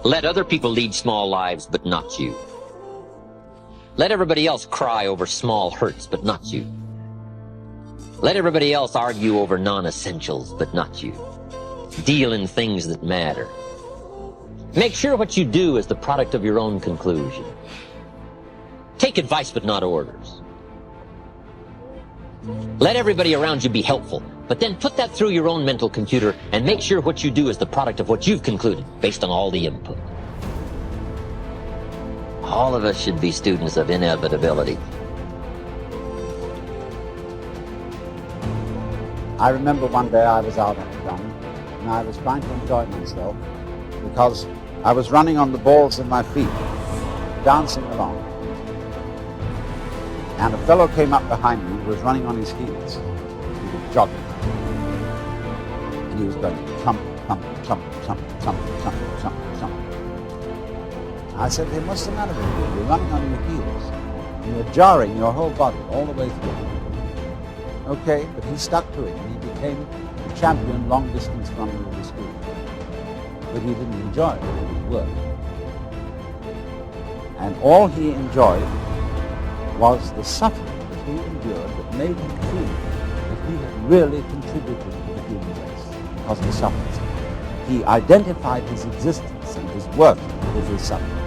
Let other people lead small lives, but not you. Let everybody else cry over small hurts, but not you. Let everybody else argue over non-essentials, but not you. Deal in things that matter. Make sure what you do is the product of your own conclusion. Take advice, but not orders. Let everybody around you be helpful, but then put that through your own mental computer and make sure what you do is the product of what you've concluded based on all the input. All of us should be students of inevitability. I remember one day I was out on the run and I was trying to enjoy myself because I was running on the balls of my feet, dancing along. And a fellow came up behind me who was running on his heels. He was jogging. And he was going thump, thump, thump, thump, thump, thump, thump, thump. I said to him, what's the matter with you? You're running on your heels. And you're jarring your whole body all the way through. Okay, but he stuck to it and he became the champion long-distance runner of the school. But he didn't enjoy it, it was work. And all he enjoyed was the suffering that he endured that made him feel that he had really contributed to the human race because he suffered. He identified his existence and his worth with his suffering.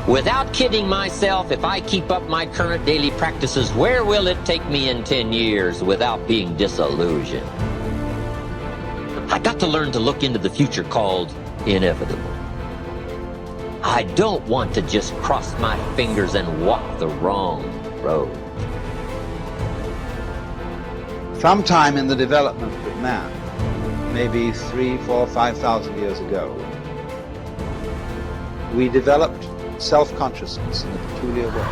Without kidding myself, if I keep up my current daily practices, where will it take me in 10 years without being disillusioned? I got to learn to look into the future called inevitable. I don't want to just cross my fingers and walk the wrong road. Sometime in the development of man, maybe 3,000, 4,000, 5,000 years ago, we developed self-consciousness in a peculiar way.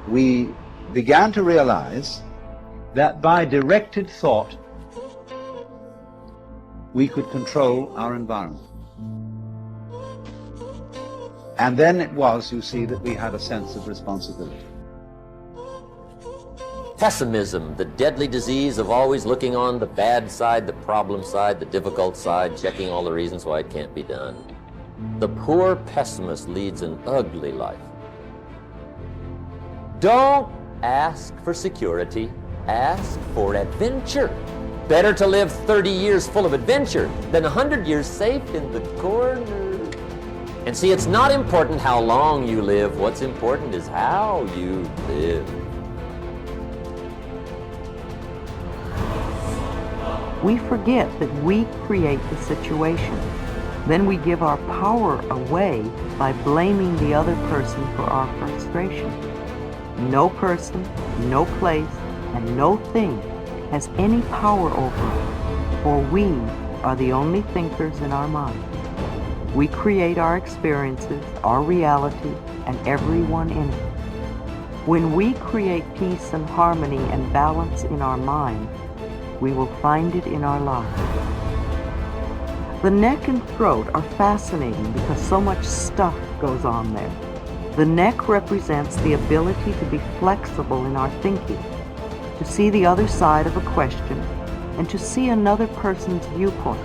We began to realize that by directed thought, we could control our environment. And then it was, you see, that we had a sense of responsibility. Pessimism, the deadly disease of always looking on the bad side, the problem side, the difficult side, checking all the reasons why it can't be done. The poor pessimist leads an ugly life. Don't ask for security, ask for adventure. Better to live 30 years full of adventure than 100 years safe in the corner. And see, it's not important how long you live. What's important is how you live. We forget that we create the situation. Then we give our power away by blaming the other person for our frustration. No person, no place, and no thing has any power over us, for we are the only thinkers in our mind. We create our experiences, our reality, and everyone in it. When we create peace and harmony and balance in our mind, we will find it in our lives. The neck and throat are fascinating because so much stuff goes on there. The neck represents the ability to be flexible in our thinking, to see the other side of a question, and to see another person's viewpoint.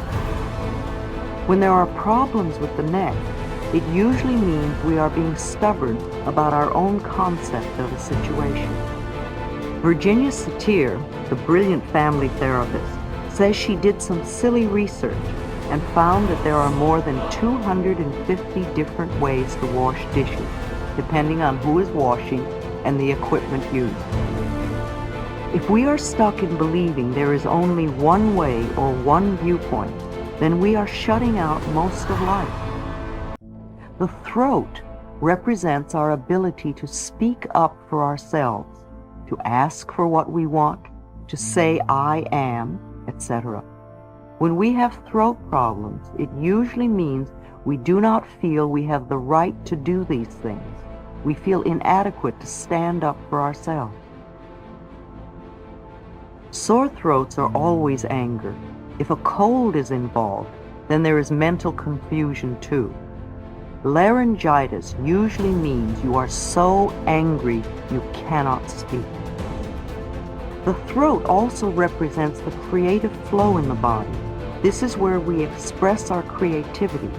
When there are problems with the neck, it usually means we are being stubborn about our own concept of a situation. Virginia Satir, the brilliant family therapist, says she did some silly research and found that there are more than 250 different ways to wash dishes, depending on who is washing and the equipment used. If we are stuck in believing there is only one way or one viewpoint, then we are shutting out most of life. The throat represents our ability to speak up for ourselves, to ask for what we want, to say I am, etc. When we have throat problems, it usually means we do not feel we have the right to do these things. We feel inadequate to stand up for ourselves. Sore throats are always anger. If a cold is involved, then there is mental confusion too. Laryngitis usually means you are so angry you cannot speak. The throat also represents the creative flow in the body. This is where we express our creativity.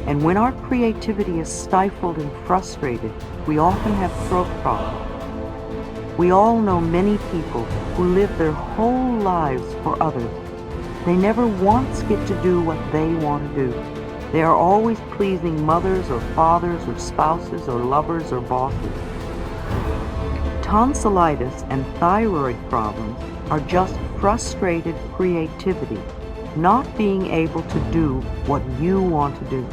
And when our creativity is stifled and frustrated, we often have throat problems. We all know many people who live their whole lives for others. They never once get to do what they want to do. They are always pleasing mothers or fathers or spouses or lovers or bosses. Tonsillitis and thyroid problems are just frustrated creativity, not being able to do what you want to do.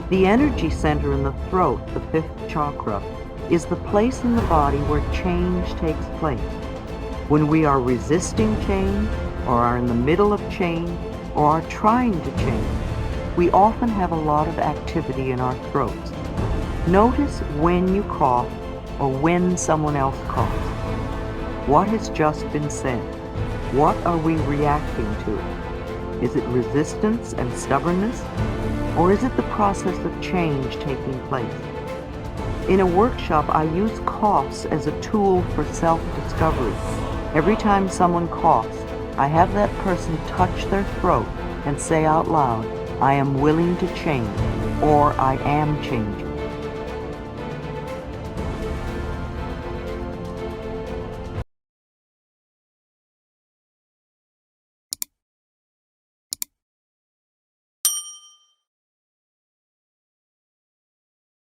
The energy center in the throat, the fifth chakra, is the place in the body where change takes place. When we are resisting change, or are in the middle of change, or are trying to change, we often have a lot of activity in our throats. Notice when you cough or when someone else coughs. What has just been said? What are we reacting to? Is it resistance and stubbornness? Or is it the process of change taking place? In a workshop, I use coughs as a tool for self-discovery. Every time someone coughs, I have that person touch their throat and say out loud, I am willing to change, or I am changing.